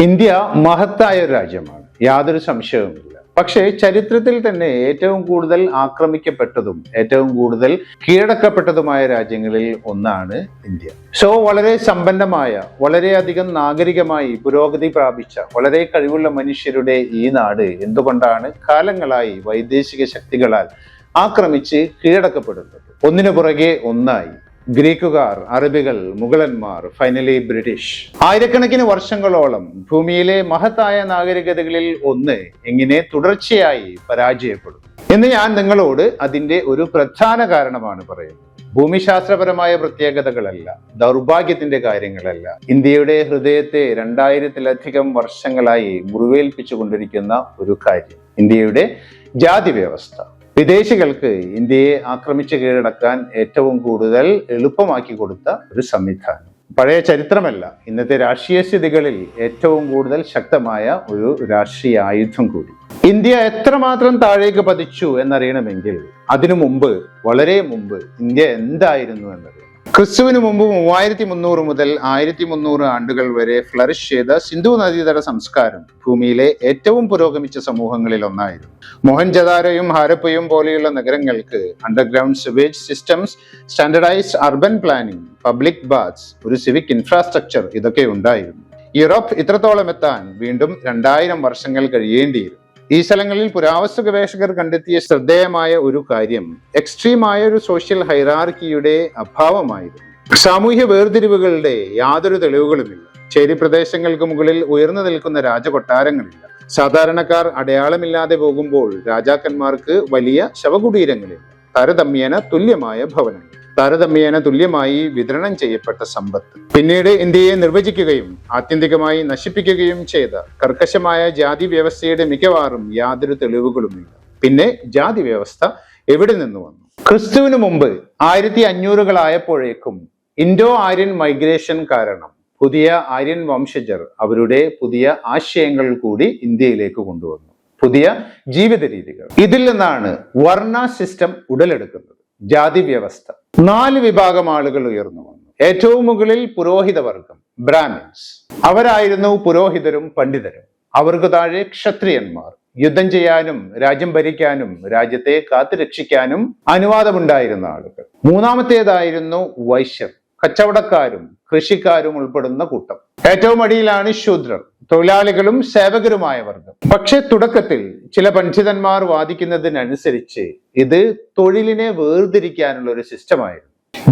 India മഹത്തായ ഒരു രാജ്യമാണ്, യാതൊരു സംശയവുമില്ല. പക്ഷേ ചരിത്രത്തിൽ തന്നെ ഏറ്റവും കൂടുതൽ ആക്രമിക്കപ്പെട്ടതും ഏറ്റവും കൂടുതൽ കീഴടക്കപ്പെട്ടതുമായ രാജ്യങ്ങളിൽ ഒന്നാണ് ഇന്ത്യ. വളരെ സമ്പന്നമായ, വളരെയധികം നാഗരികമായി പുരോഗതി പ്രാപിച്ച, വളരെ കഴിവുള്ള മനുഷ്യരുടെ ഈ നാട് എന്തുകൊണ്ടാണ് കാലങ്ങളായി വൈദേശിക ശക്തികളാൽ ആക്രമിച്ച് കീഴടക്കപ്പെടുന്നത്? ഒന്നിനു പുറകെ ഒന്നായി ഗ്രീക്കുകാർ, അറബികൾ, മുഗളന്മാർ, ഫൈനലി ബ്രിട്ടീഷ്. ആയിരക്കണക്കിന് വർഷങ്ങളോളം ഭൂമിയിലെ മഹത്തായ നാഗരികതകളിൽ ഒന്ന് എങ്ങനെ തുടർച്ചയായി പരാജയപ്പെടും എന്ന് ഞാൻ നിങ്ങളോട് അതിന്റെ ഒരു പ്രധാന കാരണമാണ് പറയുന്നത്. ഭൂമിശാസ്ത്രപരമായ പ്രത്യേകതകളല്ല, ദൗർഭാഗ്യത്തിന്റെ കാര്യങ്ങളല്ല, ഇന്ത്യയുടെ ഹൃദയത്തെ 2000-ലധികം വർഷങ്ങളായി മുറിവേൽപ്പിച്ചു കൊണ്ടിരിക്കുന്ന ഒരു കാര്യം: ഇന്ത്യയുടെ ജാതി വ്യവസ്ഥ. വിദേശികൾക്ക് ഇന്ത്യയെ ആക്രമിച്ച് കീഴടക്കാൻ ഏറ്റവും കൂടുതൽ എളുപ്പമാക്കി കൊടുത്ത ഒരു സംവിധാനം. പഴയ ചരിത്രമല്ല, ഇന്നത്തെ രാഷ്ട്രീയ സ്ഥിതികളിൽ ഏറ്റവും കൂടുതൽ ശക്തമായ ഒരു രാഷ്ട്രീയ ആയുധം കൂടി. ഇന്ത്യ എത്രമാത്രം താഴേക്ക് പതിച്ചു എന്നറിയണമെങ്കിൽ അതിനു മുമ്പ്, വളരെ മുമ്പ് ഇന്ത്യ എന്തായിരുന്നു എന്നറിയണം. ക്രിസ്തുവിന് മുമ്പ് 3300 മുതൽ 1300 ആണ്ടുകൾ വരെ ഫ്ലറിഷ് ചെയ്ത സിന്ധു നദീതട സംസ്കാരം ഭൂമിയിലെ ഏറ്റവും പുരോഗമിച്ച സമൂഹങ്ങളിൽ ഒന്നായിരുന്നു. മൊഹൻജദാരോയും ഹാരപ്പയും പോലെയുള്ള നഗരങ്ങൾക്ക് underground sewage systems, standardised urban planning, public baths, ഒരു സിവിക് ഇൻഫ്രാസ്ട്രക്ചർ ഇതൊക്കെ ഉണ്ടായിരുന്നു. യൂറോപ്പ് ഇത്രത്തോളം എത്താൻ വീണ്ടും 2000 വർഷങ്ങൾ കഴിയേണ്ടിയിരുന്നു. ഈ സ്ഥലങ്ങളിൽ പുരാവസ്തു ഗവേഷകർ കണ്ടെത്തിയ ശ്രദ്ധേയമായ ഒരു കാര്യം എക്സ്ട്രീമായ ഒരു സോഷ്യൽ ഹൈറാർക്കിയുടെ അഭാവമായിരുന്നു. സാമൂഹ്യ വേർതിരിവുകളുടെ യാതൊരു തെളിവുകളുമില്ല. ചേരി പ്രദേശങ്ങൾക്ക് മുകളിൽ ഉയർന്നു നിൽക്കുന്ന രാജകൊട്ടാരങ്ങളില്ല. സാധാരണക്കാർ അടയാളമില്ലാതെ പോകുമ്പോൾ രാജാക്കന്മാർക്ക് വലിയ ശവകുടീരങ്ങളില്ല. താരതമ്യേന തുല്യമായ ഭവനങ്ങൾ, താരതമ്യേന തുല്യമായി വിതരണം ചെയ്യപ്പെട്ട സമ്പത്ത്. പിന്നീട് ഇന്ത്യയെ നിർവചിക്കുകയും ആത്യന്തികമായി നശിപ്പിക്കുകയും ചെയ്ത കർക്കശമായ ജാതി വ്യവസ്ഥയുടെ മിക്കവാറും യാതൊരു തെളിവുകളുമില്ല. പിന്നെ ജാതി വ്യവസ്ഥ എവിടെ നിന്ന് വന്നു? ക്രിസ്തുവിന് മുമ്പ് 1500-കളായപ്പോഴേക്കും ഇൻഡോ ആര്യൻ മൈഗ്രേഷൻ കാരണം പുതിയ ആര്യൻ വംശജർ അവരുടെ പുതിയ ആശയങ്ങൾ കൂടി ഇന്ത്യയിലേക്ക് കൊണ്ടുവന്നു, പുതിയ ജീവിത രീതികൾ. ഇതിൽ നിന്നാണ് വർണ്ണ സിസ്റ്റം ഉടലെടുക്കുന്നത്. ജാതി വ്യവസ്ഥ. 4 വിഭാഗം ആളുകൾ ഉയർന്നു വന്നു. ഏറ്റവും മുകളിൽ പുരോഹിത വർഗം, ബ്രാഹ്മിൻസ്. അവരായിരുന്നു പുരോഹിതരും പണ്ഡിതരും. അവർക്ക് താഴെ ക്ഷത്രിയന്മാർ, യുദ്ധം ചെയ്യാനും രാജ്യം ഭരിക്കാനും രാജ്യത്തെ കാത്തുരക്ഷിക്കാനും അനുവാദമുണ്ടായിരുന്ന ആളുകൾ. മൂന്നാമത്തേതായിരുന്നു വൈശ്യർ, കച്ചവടക്കാരും കൃഷിക്കാരും ഉൾപ്പെടുന്ന കൂട്ടം. ഏറ്റവും അടിയിലാണ് ശൂദ്രർ, തൊഴിലാളികളും സേവകരുമായ വർഗം. പക്ഷെ തുടക്കത്തിൽ ചില പണ്ഡിതന്മാർ വാദിക്കുന്നതിനനുസരിച്ച് ഇത് തൊഴിലിനെ വേർതിരിക്കാനുള്ള ഒരു സിസ്റ്റമായിരുന്നു.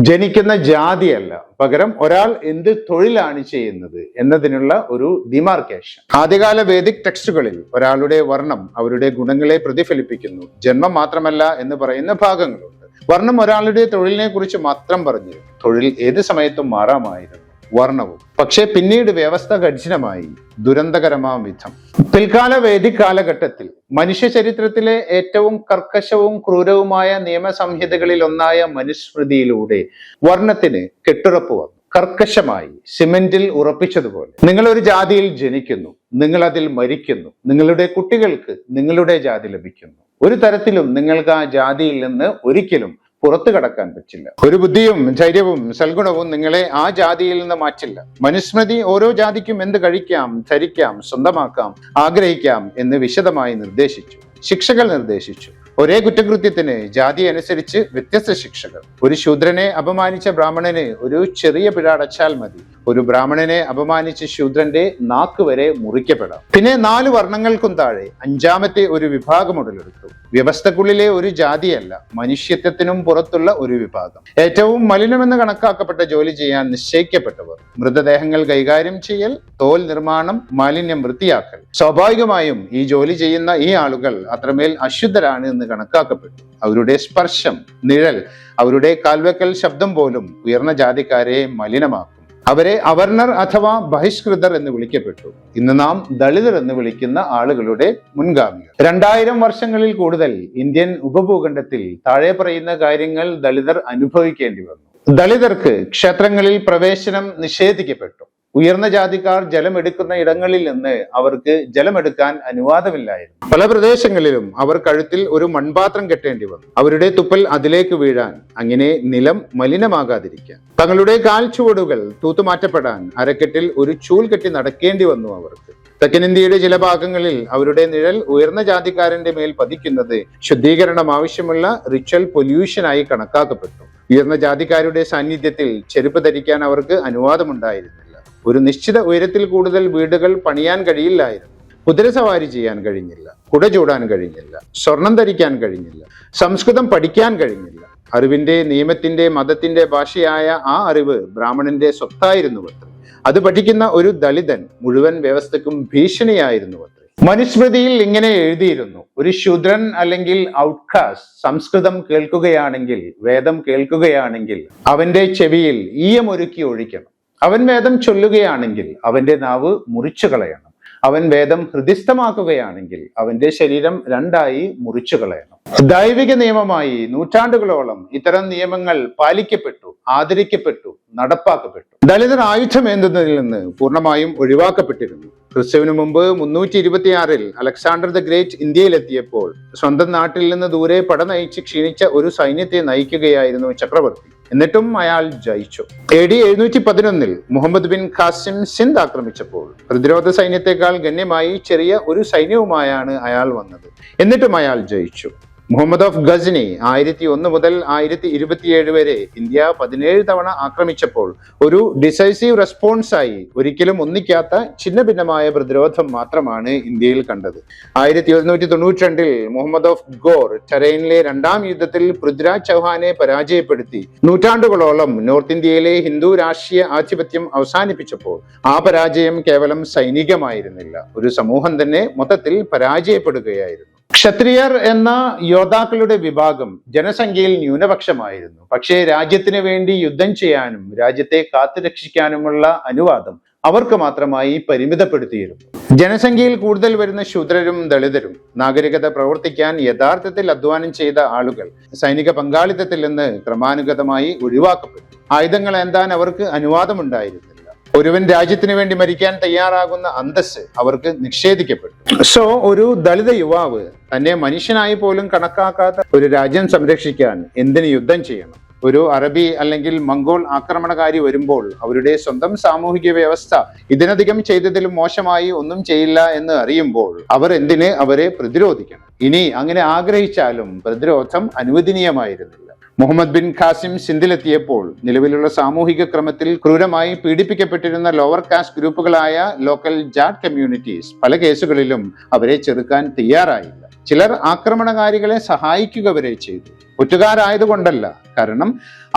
ജനിക്കുന്ന ജാതിയല്ല, പകരം ഒരാൾ എന്ത് തൊഴിലാണ് ചെയ്യുന്നത് എന്നതിനുള്ള ഒരു ഡിമാർക്കേഷൻ. ആദ്യകാല വേദിക് ടെക്സ്റ്റുകളിൽ ഒരാളുടെ വർണ്ണം അവരുടെ ഗുണങ്ങളെ പ്രതിഫലിപ്പിക്കുന്നു, ജന്മം മാത്രമല്ല എന്ന് പറയുന്ന ഭാഗങ്ങളുണ്ട്. വർണ്ണം ഒരാളുടെ തൊഴിലിനെ കുറിച്ച് മാത്രം പറഞ്ഞു. തൊഴിൽ ഏത് സമയത്തും മാറാമായിരുന്നു, വർണ്ണവും. പക്ഷെ പിന്നീട് വ്യവസ്ഥ കഠിനമായി, ദുരന്തകരമാം വിധം. പിൽക്കാല വേദിക് കാലഘട്ടത്തിൽ മനുഷ്യ ചരിത്രത്തിലെ ഏറ്റവും കർക്കശവും ക്രൂരവുമായ നിയമസംഹിതകളിൽ ഒന്നായ മനുസ്മൃതിയിലൂടെ വർണ്ണത്തിന് കെട്ടുറപ്പ് വന്നു. കർക്കശമായി സിമെന്റിൽ ഉറപ്പിച്ചതുപോലെ നിങ്ങൾ ഒരു ജാതിയിൽ ജനിക്കുന്നു, നിങ്ങൾ അതിൽ മരിക്കുന്നു, നിങ്ങളുടെ കുട്ടികൾക്ക് നിങ്ങളുടെ ജാതി ലഭിക്കുന്നു. ഒരു തരത്തിലും നിങ്ങൾക്ക് ആ ജാതിയിൽ നിന്ന് ഒരിക്കലും പുറത്തു കടക്കാൻ പറ്റില്ല. ഒരു ബുദ്ധിയും ധൈര്യവും സൽഗുണവും നിങ്ങളെ ആ ജാതിയിൽ നിന്ന് മാറ്റില്ല. മനുസ്മൃതി ഓരോ ജാതിക്കും എന്ത് കഴിക്കാം, ധരിക്കാം, സ്വന്തമാക്കാം, ആഗ്രഹിക്കാം എന്ന് വിശദമായി നിർദ്ദേശിച്ചു. ശിക്ഷകൾ നിർദ്ദേശിച്ചു. ഒരേ കുറ്റകൃത്യത്തിന് ജാതി അനുസരിച്ച് വ്യത്യസ്ത ശിക്ഷകൾ. ഒരു ശൂദ്രനെ അപമാനിച്ച ബ്രാഹ്മണന് ഒരു ചെറിയ പിഴ അടച്ചാൽ മതി. ഒരു ബ്രാഹ്മണനെ അപമാനിച്ച ശൂദ്രന്റെ നാക്ക് വരെ മുറിക്കപ്പെടാം. പിന്നെ 4 വർണ്ണങ്ങൾക്കും താഴെ 5ാമത്തെ ഒരു വിഭാഗം ഉടലെടുത്തു. വ്യവസ്ഥക്കുള്ളിലെ ഒരു ജാതിയല്ല, മനുഷ്യത്വത്തിനും പുറത്തുള്ള ഒരു വിഭാഗം. ഏറ്റവും മലിനമെന്ന് കണക്കാക്കപ്പെട്ട ജോലി ചെയ്യാൻ നിശ്ചയിക്കപ്പെട്ടവർ. മൃതദേഹങ്ങൾ കൈകാര്യം ചെയ്യൽ, തോൽ നിർമ്മാണം, മാലിന്യം വൃത്തിയാക്കൽ. സ്വാഭാവികമായും ഈ ജോലി ചെയ്യുന്ന ഈ ആളുകൾ അത്രമേൽ അശുദ്ധരാണ് എന്ന് കണക്കാക്കപ്പെട്ടു. അവരുടെ സ്പർശം, നിഴൽ, അവരുടെ കാൽവെക്കൽ ശബ്ദം പോലും ഉയർന്ന ജാതിക്കാരെ മലിനമാക്കും. അവരെ അവർണർ അഥവാ ബഹിഷ്കൃതർ എന്ന് വിളിക്കപ്പെട്ടു. ഇന്ന് നാം ദളിതർ എന്ന് വിളിക്കുന്ന ആളുകളുടെ മുൻഗാമികൾ. 2000 വർഷങ്ങളിൽ കൂടുതൽ ഇന്ത്യൻ ഉപഭൂഖണ്ഡത്തിൽ താഴെ പറയുന്ന കാര്യങ്ങൾ ദളിതർ അനുഭവിക്കേണ്ടി വന്നു. ദളിതർക്ക് ക്ഷേത്രങ്ങളിൽ പ്രവേശനം നിഷേധിക്കപ്പെട്ടു. ഉയർന്ന ജാതിക്കാർ ജലമെടുക്കുന്ന ഇടങ്ങളിൽ നിന്ന് അവർക്ക് ജലമെടുക്കാൻ അനുവാദമില്ലായിരുന്നു. പല പ്രദേശങ്ങളിലും അവർ കഴുത്തിൽ ഒരു മൺപാത്രം കെട്ടേണ്ടി വന്നു, അവരുടെ തുപ്പൽ അതിലേക്ക് വീഴാൻ, അങ്ങനെ നിലം മലിനമാകാതിരിക്കാൻ. തങ്ങളുടെ കാൽ ചുവടുകൾ തൂത്തുമാറ്റപ്പെടാൻ അരക്കെട്ടിൽ ഒരു ചൂൽ കെട്ടി നടക്കേണ്ടി വന്നു അവർക്ക്. തെക്കനിന്ത്യയുടെ ചില ഭാഗങ്ങളിൽ അവരുടെ നിഴൽ ഉയർന്ന ജാതിക്കാരന്റെ മേൽ പതിക്കുന്നത് ശുദ്ധീകരണം ആവശ്യമുള്ള റിച്വൽ പൊല്യൂഷനായി കണക്കാക്കപ്പെട്ടു. ഉയർന്ന ജാതിക്കാരുടെ സാന്നിധ്യത്തിൽ ചെരുപ്പ് ധരിക്കാൻ അവർക്ക് അനുവാദമുണ്ടായിരുന്നില്ല. ഒരു നിശ്ചിത ഉയരത്തിൽ കൂടുതൽ വീടുകൾ പണിയാൻ കഴിയില്ലായിരുന്നു. കുതിരസവാരി ചെയ്യാൻ കഴിഞ്ഞില്ല, കുട ചൂടാൻ കഴിഞ്ഞില്ല, സ്വർണം ധരിക്കാൻ കഴിഞ്ഞില്ല, സംസ്കൃതം പഠിക്കാൻ കഴിഞ്ഞില്ല. അറിവിന്റെ, നിയമത്തിന്റെ, മതത്തിന്റെ ഭാഷയായ ആ അറിവ് ബ്രാഹ്മണന്റെ സ്വത്തായിരുന്നുവത്രേ. അത് പഠിക്കുന്ന ഒരു ദളിതൻ മുഴുവൻ വ്യവസ്ഥക്കും ഭീഷണിയായിരുന്നുവത്രേ. മനുസ്മൃതിയിൽ ഇങ്ങനെ എഴുതിയിരുന്നു: ഒരു ശൂദ്രൻ അല്ലെങ്കിൽ ഔട്ട്കാസ്റ്റ് സംസ്കൃതം കേൾക്കുകയാണെങ്കിൽ, വേദം കേൾക്കുകയാണെങ്കിൽ അവന്റെ ചെവിയിൽ ഈയമൊരുക്കി ഒഴിക്കണം. അവൻ വേദം ചൊല്ലുകയാണെങ്കിൽ അവന്റെ നാവ് മുറിച്ചു കളയണം. അവൻ വേദം ഹൃദിസ്ഥമാക്കുകയാണെങ്കിൽ അവന്റെ ശരീരം രണ്ടായി മുറിച്ചു കളയണം. ദൈവിക നിയമമായി നൂറ്റാണ്ടുകളോളം ഇത്തരം നിയമങ്ങൾ പാലിക്കപ്പെട്ടു, ആദരിക്കപ്പെട്ടു, നടപ്പാക്കപ്പെട്ടു. ദളിതർ ആയുധമേന്തുന്നതിൽ നിന്ന് പൂർണ്ണമായും ഒഴിവാക്കപ്പെട്ടിരുന്നു. ക്രിസ്തുവിന് മുമ്പ് 326 അലക്സാണ്ടർ ദ ഗ്രേറ്റ് ഇന്ത്യയിലെത്തിയപ്പോൾ സ്വന്തം നാട്ടിൽ നിന്ന് ദൂരെ പട നയിച്ച് ക്ഷീണിച്ച ഒരു സൈന്യത്തെ നയിക്കുകയായിരുന്നു ചക്രവർത്തി. എന്നിട്ടും അയാൾ ജയിച്ചു. AD 711 മുഹമ്മദ് ബിൻ ഖാസിം സിന്ധ് ആക്രമിച്ചപ്പോൾ പ്രതിരോധ സൈന്യത്തെക്കാൾ ഗണ്യമായി ചെറിയ ഒരു സൈന്യവുമായാണ് അയാൾ വന്നത്. എന്നിട്ടും അയാൾ ജയിച്ചു. മുഹമ്മദ് ഓഫ് ഗസ്നി 1001 മുതൽ 1027 വരെ ഇന്ത്യ 17 തവണ ആക്രമിച്ചപ്പോൾ ഒരു ഡിസൈസീവ് റെസ്പോൺസായി ഒരിക്കലും ഒന്നിക്കാത്ത ഛിന്ന ഭിന്നമായ പ്രതിരോധം മാത്രമാണ് ഇന്ത്യയിൽ കണ്ടത്. 1192 മുഹമ്മദ് ഓഫ് ഗോർ ടെറൈനിലെ രണ്ടാം യുദ്ധത്തിൽ പൃഥ്വിരാജ് ചൗഹാനെ പരാജയപ്പെടുത്തി നൂറ്റാണ്ടുകളോളം നോർത്ത് ഇന്ത്യയിലെ ഹിന്ദു രാഷ്ട്രീയ ആധിപത്യം അവസാനിപ്പിച്ചപ്പോൾ ആ പരാജയം കേവലം സൈനികമായിരുന്നില്ല, ഒരു സമൂഹം തന്നെ മൊത്തത്തിൽ പരാജയപ്പെടുകയായിരുന്നു. ക്ഷത്രിയർ എന്ന യോദ്ധാക്കളുടെ വിഭാഗം ജനസംഖ്യയിൽ ന്യൂനപക്ഷമായിരുന്നു. പക്ഷേ രാജ്യത്തിന് വേണ്ടി യുദ്ധം ചെയ്യാനും രാജ്യത്തെ കാത്തുരക്ഷിക്കാനുമുള്ള അനുവാദം അവർക്ക് മാത്രമായി പരിമിതപ്പെടുത്തിയിരുന്നു. ജനസംഖ്യയിൽ കൂടുതൽ വരുന്ന ശൂദ്രരും ദളിതരും നാഗരികത പ്രവർത്തിക്കാൻ യഥാർത്ഥത്തിൽ അധ്വാനം ചെയ്ത ആളുകൾ സൈനിക പങ്കാളിത്തത്തിൽ നിന്ന് ക്രമാനുഗതമായി ഒഴിവാക്കപ്പെട്ടു. ആയുധങ്ങൾ ഏന്താൻ അവർക്ക് അനുവാദമുണ്ടായിരുന്നില്ല. ഒരുവൻ രാജ്യത്തിന് വേണ്ടി മരിക്കാൻ തയ്യാറാകുന്ന അന്തസ്സ് അവർക്ക് നിഷേധിക്കപ്പെട്ടു. സോ ഒരു ദളിത യുവാവ് തന്നെ മനുഷ്യനായി പോലും കണക്കാക്കാത്ത ഒരു രാജ്യം സംരക്ഷിക്കാൻ എന്തിന് യുദ്ധം ചെയ്യണം? ഒരു അറബി അല്ലെങ്കിൽ മംഗോൾ ആക്രമണകാരി വരുമ്പോൾ അവരുടെ സ്വന്തം സാമൂഹിക വ്യവസ്ഥ ഇതിനധികം ചെയ്തതിലും മോശമായി ഒന്നും ചെയ്യില്ല എന്ന് അറിയുമ്പോൾ അവർ എന്തിന് അവരെ പ്രതിരോധിക്കണം? ഇനി അങ്ങനെ ആഗ്രഹിച്ചാലും പ്രതിരോധം അനുവദനീയമായിരുന്നില്ല. മുഹമ്മദ് ബിൻ ഖാസിം സിന്ധിലെത്തിയപ്പോൾ നിലവിലുള്ള സാമൂഹിക ക്രമത്തിൽ ക്രൂരമായി പീഡിപ്പിക്കപ്പെട്ടിരുന്ന ലോവർ കാസ്റ്റ് ഗ്രൂപ്പുകളായ ലോക്കൽ ജാട്ട് കമ്മ്യൂണിറ്റീസ് പല കേസുകളിലും അവരെ ചെറുക്കാൻ തയ്യാറായില്ല. ചിലർ ആക്രമണകാരികളെ സഹായിക്കുക വരെ ചെയ്തു. ഒറ്റുകാരായതുകൊണ്ടല്ല, കാരണം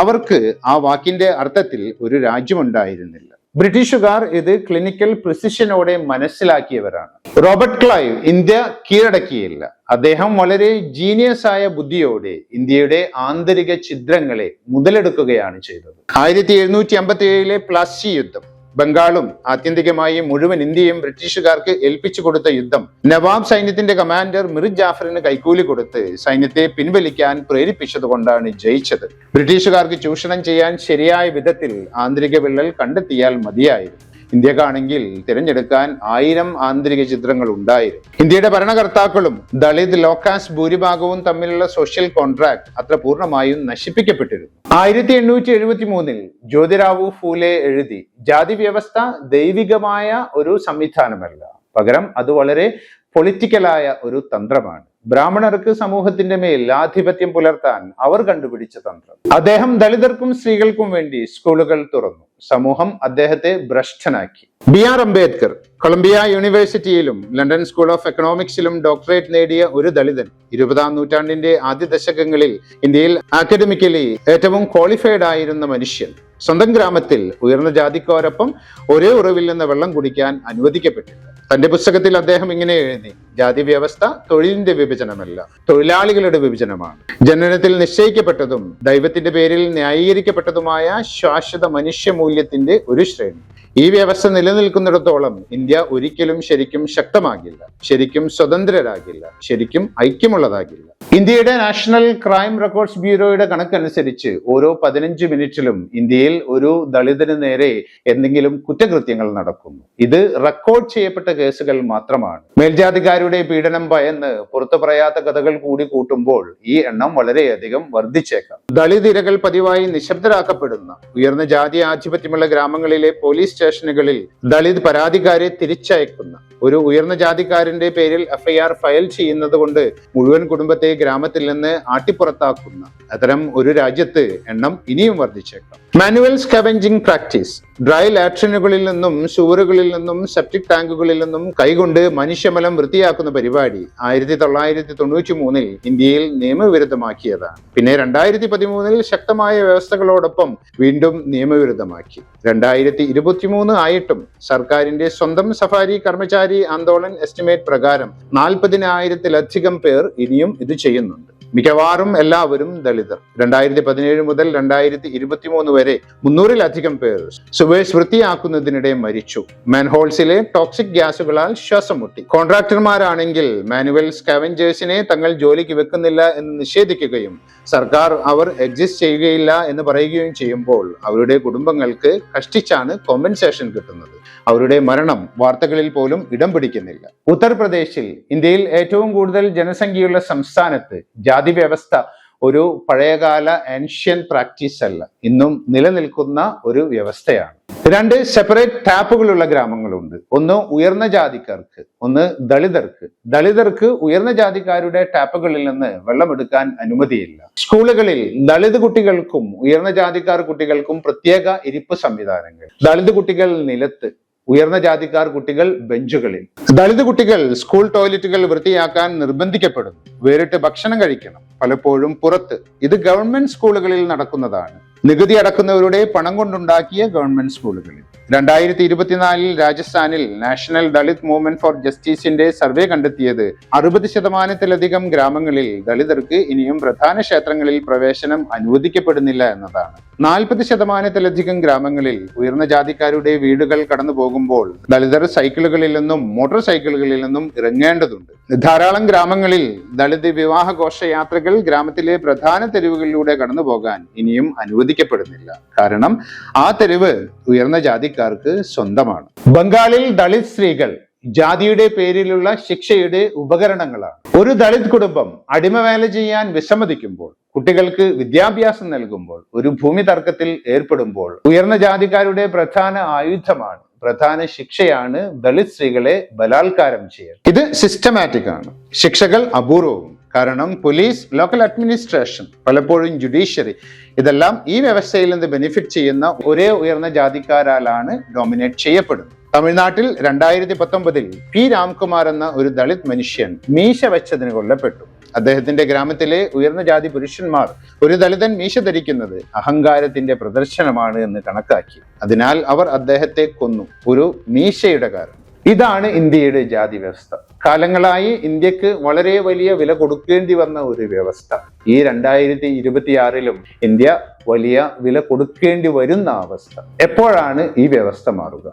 അവർക്ക് ആ വാക്കിന്റെ അർത്ഥത്തിൽ ഒരു രാജ്യമുണ്ടായിരുന്നില്ല. ബ്രിട്ടീഷുകാർ ഇത് ക്ലിനിക്കൽ പ്രിസിഷനോടെ മനസ്സിലാക്കിയവരാണ്. റോബർട്ട് ക്ലൈവ് ഇന്ത്യ കീഴടക്കിയില്ല. അദ്ദേഹം വളരെ ജീനിയസ് ആയ ബുദ്ധിയോടെ ഇന്ത്യയുടെ ആന്തരിക ഛിദ്രങ്ങളെ മുതലെടുക്കുകയാണ് ചെയ്തത്. 1757 പ്ലാസി യുദ്ധം, ബംഗാളും ആത്യന്തികമായി മുഴുവൻ ഇന്ത്യയും ബ്രിട്ടീഷുകാർക്ക് ഏൽപ്പിച്ചു കൊടുത്ത യുദ്ധം, നവാബ് സൈന്യത്തിന്റെ കമാൻഡർ മിർ ജാഫറിന് കൈക്കൂലി കൊടുത്ത് സൈന്യത്തെ പിൻവലിക്കാൻ പ്രേരിപ്പിച്ചതുകൊണ്ടാണ് ജയിച്ചത്. ബ്രിട്ടീഷുകാർക്ക് ചൂഷണം ചെയ്യാൻ ശരിയായ വിധത്തിൽ ആന്തരിക വിള്ളൽ കണ്ടെത്തിയാൽ മതിയായിരുന്നു. ഇന്ത്യക്കാണെങ്കിൽ തിരഞ്ഞെടുക്കാൻ 1000 ആന്തരിക ചിത്രങ്ങൾ ഉണ്ടായിരുന്നു. ഇന്ത്യയുടെ ഭരണകർത്താക്കളും ദളിത് ലോക്കാസ് ഭൂരിഭാഗവും തമ്മിലുള്ള സോഷ്യൽ കോൺട്രാക്ട് അത്ര പൂർണ്ണമായും നശിപ്പിക്കപ്പെട്ടിരുന്നു. 1873 ജ്യോതിറാവു ഫൂലെ എഴുതി, ജാതി വ്യവസ്ഥ ദൈവികമായ ഒരു സംവിധാനമല്ല, പകരം അത് വളരെ പൊളിറ്റിക്കലായ ഒരു തന്ത്രമാണ്. ബ്രാഹ്മണർക്ക് സമൂഹത്തിന്റെ മേൽ ആധിപത്യം പുലർത്താൻ അവർ കണ്ടുപിടിച്ച തന്ത്രം. അദ്ദേഹം ദളിതർക്കും സ്ത്രീകൾക്കും വേണ്ടി സ്കൂളുകൾ തുറന്നു. സമൂഹം അദ്ദേഹത്തെ ഭ്രഷ്ടനാക്കി. BR അംബേദ്കർ കൊളംബിയ യൂണിവേഴ്സിറ്റിയിലും ലണ്ടൻ സ്കൂൾ ഓഫ് എക്കണോമിക്സിലും ഡോക്ടറേറ്റ് നേടിയ ഒരു ദളിതൻ 20ാം നൂറ്റാണ്ടിന്റെ ആദ്യ ദശകങ്ങളിൽ ഇന്ത്യയിൽ അക്കാഡമിക്കലി ഏറ്റവും ക്വാളിഫൈഡ് ആയിരുന്ന മനുഷ്യൻ സ്വന്തം ഗ്രാമത്തിൽ ഉയർന്ന ജാതിക്കാരൊപ്പം ഒരേ ഉറവിൽ നിന്ന് വെള്ളം കുടിക്കാൻ അനുവദിക്കപ്പെട്ടില്ല. തന്റെ പുസ്തകത്തിൽ അദ്ദേഹം ഇങ്ങനെ എഴുതി: ജാതി വ്യവസ്ഥ തൊഴിലിന്റെ വിഭജനമല്ല, തൊഴിലാളികളുടെ വിഭജനമാണ്. ജനനത്തിൽ നിശ്ചയിക്കപ്പെട്ടതും ദൈവത്തിന്റെ പേരിൽ ന്യായീകരിക്കപ്പെട്ടതുമായ ശാശ്വത മനുഷ്യമൂല്യത്തിന്റെ ഒരു ശ്രേണി. ഈ വ്യവസ്ഥ നിലനിൽക്കുന്നിടത്തോളം ഇന്ത്യ ഒരിക്കലും ശരിക്കും ശക്തമാകില്ല, ശരിക്കും സ്വതന്ത്രരാകില്ല, ശരിക്കും ഐക്യമുള്ളതാകില്ല. ഇന്ത്യയുടെ നാഷണൽ ക്രൈം റെക്കോർഡ്സ് ബ്യൂറോയുടെ കണക്കനുസരിച്ച് ഓരോ 15 മിനിറ്റിലും ഇന്ത്യയിൽ ഒരു ദളിതന് നേരെ എന്തെങ്കിലും കുറ്റകൃത്യങ്ങൾ നടക്കുന്നു. ഇത് റെക്കോർഡ് ചെയ്യപ്പെട്ട കേസുകൾ മാത്രമാണ്. മേൽജാതിക്കാർ ജാതിക്കാരുടെ പീഡനം ഭയന്ന് പുറത്തു പറയാത്ത കഥകൾ കൂടി കൂട്ടുമ്പോൾ ഈ എണ്ണം വളരെയധികം വർദ്ധിച്ചേക്കാം. ദളിത് ഇരകൾ പതിവായി നിശബ്ദരാക്കപ്പെടുന്ന ഉയർന്ന ജാതി ആധിപത്യമുള്ള ഗ്രാമങ്ങളിലെ പോലീസ് സ്റ്റേഷനുകളിൽ ദളിത് പരാതിക്കാരെ തിരിച്ചയക്കുന്ന ഒരു ഉയർന്ന ജാതിക്കാരന്റെ പേരിൽ എഫ്ഐആർ ഫയൽ ചെയ്യുന്നത് കൊണ്ട് മുഴുവൻ കുടുംബത്തെ ഗ്രാമത്തിൽ നിന്ന് ആട്ടിപ്പുറത്താക്കുന്ന അത്തരം ഒരു രാജ്യത്ത് എണ്ണം ഇനിയും വർദ്ധിച്ചേക്കാം. മാനുവൽ സ്കാവെഞ്ചിങ് പ്രാക്ടീസ്, ഡ്രൈ ലാട്രിനുകളിൽ നിന്നും ശൂറുകളിൽ നിന്നും സെപ്റ്റിക് ടാങ്കുകളിൽ നിന്നും കൈകൊണ്ട് മനുഷ്യമലം വൃത്തിയാക്കുന്ന പരിപാടി 1993 ഇന്ത്യയിൽ നിയമവിരുദ്ധമാക്കിയതാണ്. പിന്നെ 2013 ശക്തമായ വ്യവസ്ഥകളോടൊപ്പം വീണ്ടും നിയമവിരുദ്ധമാക്കി. 2023 ആയിട്ടും സർക്കാരിന്റെ സ്വന്തം സഫാരി കർമ്മചാരി ആന്തോളൻ എസ്റ്റിമേറ്റ് പ്രകാരം 40,000-ലധികം പേർ ഇനിയും ഇത് ചെയ്യുന്നുണ്ട്. മിക്കവാറും എല്ലാവരും ദളിതർ. 2017 മുതൽ 2023 വരെ 300-ലധികം പേർ സുവേഷ് വൃത്തിയാക്കുന്നതിനിടെ മരിച്ചു. മാൻഹോൾസിലെ ടോക്സിക് ഗ്യാസുകളാൽ ശ്വാസം മുട്ടി. കോൺട്രാക്ടർമാരാണെങ്കിൽ മാനുവൽ സ്കാവെഞ്ചേഴ്സിനെ തങ്ങൾ ജോലിക്ക് വെക്കുന്നില്ല എന്ന് നിഷേധിക്കുകയും സർക്കാർ അവർ എക്സിസ്റ്റ് ചെയ്യുകയില്ല എന്ന് പറയുകയും ചെയ്യുമ്പോൾ അവരുടെ കുടുംബങ്ങൾക്ക് കഷ്ടിച്ചാണ് കോമ്പൻസേഷൻ കിട്ടുന്നത്. അവരുടെ മരണം വാർത്തകളിൽ പോലും ഇടം പിടിക്കുന്നില്ല. ഉത്തർപ്രദേശിൽ ഇന്ത്യയിൽ ഏറ്റവും കൂടുതൽ ജനസംഖ്യയുള്ള സംസ്ഥാനത്ത് ജാതി വ്യവസ്ഥ ഒരു പഴയകാല ഏൻഷ്യൻ പ്രാക്ടീസ് അല്ല, ഇന്നും നിലനിൽക്കുന്ന ഒരു വ്യവസ്ഥയാണ്. 2 സെപ്പറേറ്റ് ടാപ്പുകളുള്ള ഗ്രാമങ്ങളുണ്ട്. ഒന്ന് ഉയർന്ന ജാതിക്കാർക്ക്, ഒന്ന് ദളിതർക്ക്. ദളിതർക്ക് ഉയർന്ന ജാതിക്കാരുടെ ടാപ്പുകളിൽ നിന്ന് വെള്ളമെടുക്കാൻ അനുമതിയില്ല. സ്കൂളുകളിൽ ദളിത് കുട്ടികൾക്കും ഉയർന്ന ജാതിക്കാർ കുട്ടികൾക്കും പ്രത്യേക ഇരിപ്പ് സംവിധാനങ്ങൾ. ദളിത് കുട്ടികൾ നിലത്ത്, ഉയർന്ന ജാതിക്കാർ കുട്ടികൾ ബെഞ്ചുകളിൽ. ദളിത് കുട്ടികൾ സ്കൂൾ ടോയ്ലറ്റുകൾ വൃത്തിയാക്കാൻ നിർബന്ധിക്കപ്പെടുന്നു. വേറിട്ട് ഭക്ഷണം കഴിക്കണം, പലപ്പോഴും പുറത്ത്. ഇത് ഗവൺമെന്റ് സ്കൂളുകളിൽ നടക്കുന്നതാണ്. നികുതി അടക്കുന്നവരുടെ പണം കൊണ്ടുണ്ടാക്കിയ ഗവൺമെന്റ് സ്കൂളുകളിൽ. 2024 രാജസ്ഥാനിൽ നാഷണൽ ദളിത് മൂവ്മെന്റ് ഫോർ ജസ്റ്റിസിന്റെ സർവേ കണ്ടെത്തിയത് 60%-ലധികം ഗ്രാമങ്ങളിൽ ദളിതർക്ക് ഇനിയും പ്രധാന ക്ഷേത്രങ്ങളിൽ പ്രവേശനം അനുവദിക്കപ്പെടുന്നില്ല എന്നതാണ്. 40%-ലധികം ഗ്രാമങ്ങളിൽ ഉയർന്ന ജാതിക്കാരുടെ വീടുകൾ കടന്നു പോകുമ്പോൾ ദളിതർ സൈക്കിളുകളിൽ നിന്നും മോട്ടോർ സൈക്കിളുകളിൽ നിന്നും ഇറങ്ങേണ്ടതുണ്ട്. ധാരാളം ഗ്രാമങ്ങളിൽ ദളിത് വിവാഹ ഘോഷയാത്രകൾ ഗ്രാമത്തിലെ പ്രധാന തെരുവുകളിലൂടെ കടന്നു പോകാൻ ഇനിയും അനുവദിക്കപ്പെടുന്നില്ല. കാരണം ആ തെരുവ് ഉയർന്ന ജാതിക്കാർക്ക് സ്വന്തമാണ്. ബംഗാളിൽ ദളിത് സ്ത്രീകൾ ജാതിയുടെ പേരിലുള്ള ശിക്ഷയുടെ ഉപകരണങ്ങളാണ്. ഒരു ദളിത് കുടുംബം അടിമവേല ചെയ്യാൻ വിസമ്മതിക്കുമ്പോൾ, കുട്ടികൾക്ക് വിദ്യാഭ്യാസം നൽകുമ്പോൾ, ഒരു ഭൂമി തർക്കത്തിൽ ഏർപ്പെടുമ്പോൾ ഉയർന്ന ജാതിക്കാരുടെ പ്രധാന ആയുധമാണ്, പ്രധാന ശിക്ഷയാണ് ദളിത് സ്ത്രീകളെ ബലാത്കാരം ചെയ്യൽ. ഇത് സിസ്റ്റമാറ്റിക് ആണ്. ശിക്ഷകൾ അപൂർവവും. കാരണം പോലീസ്, ലോക്കൽ അഡ്മിനിസ്ട്രേഷൻ, പലപ്പോഴും ജുഡീഷ്യറി, ഇതെല്ലാം ഈ വ്യവസ്ഥയിൽ നിന്ന് ബെനിഫിറ്റ് ചെയ്യുന്ന ഒരേ ഉയർന്ന ജാതിക്കാരാലാണ് ഡോമിനേറ്റ് ചെയ്യപ്പെടുന്നത്. തമിഴ്നാട്ടിൽ 2019 പി രാംകുമാർ എന്ന ഒരു ദളിത് മനുഷ്യൻ മീശ വെച്ചതിന് കൊല്ലപ്പെട്ടു. അദ്ദേഹത്തിന്റെ ഗ്രാമത്തിലെ ഉയർന്ന ജാതി പുരുഷന്മാർ ഒരു ദളിതൻ മീശ ധരിക്കുന്നത് അഹങ്കാരത്തിന്റെ പ്രദർശനമാണ് എന്ന് കണക്കാക്കി. അതിനാൽ അവർ അദ്ദേഹത്തെ കൊന്നു, ഒരു മീശയുടെ കാരണം. ഇതാണ് ഇന്ത്യയുടെ ജാതി വ്യവസ്ഥ. കാലങ്ങളായി ഇന്ത്യക്ക് വളരെ വലിയ വില കൊടുക്കേണ്ടി വന്ന ഒരു വ്യവസ്ഥ. ഈ 2026 ഇന്ത്യ വലിയ വില കൊടുക്കേണ്ടി വരുന്ന അവസ്ഥ. എപ്പോഴാണ് ഈ വ്യവസ്ഥ മാറുക?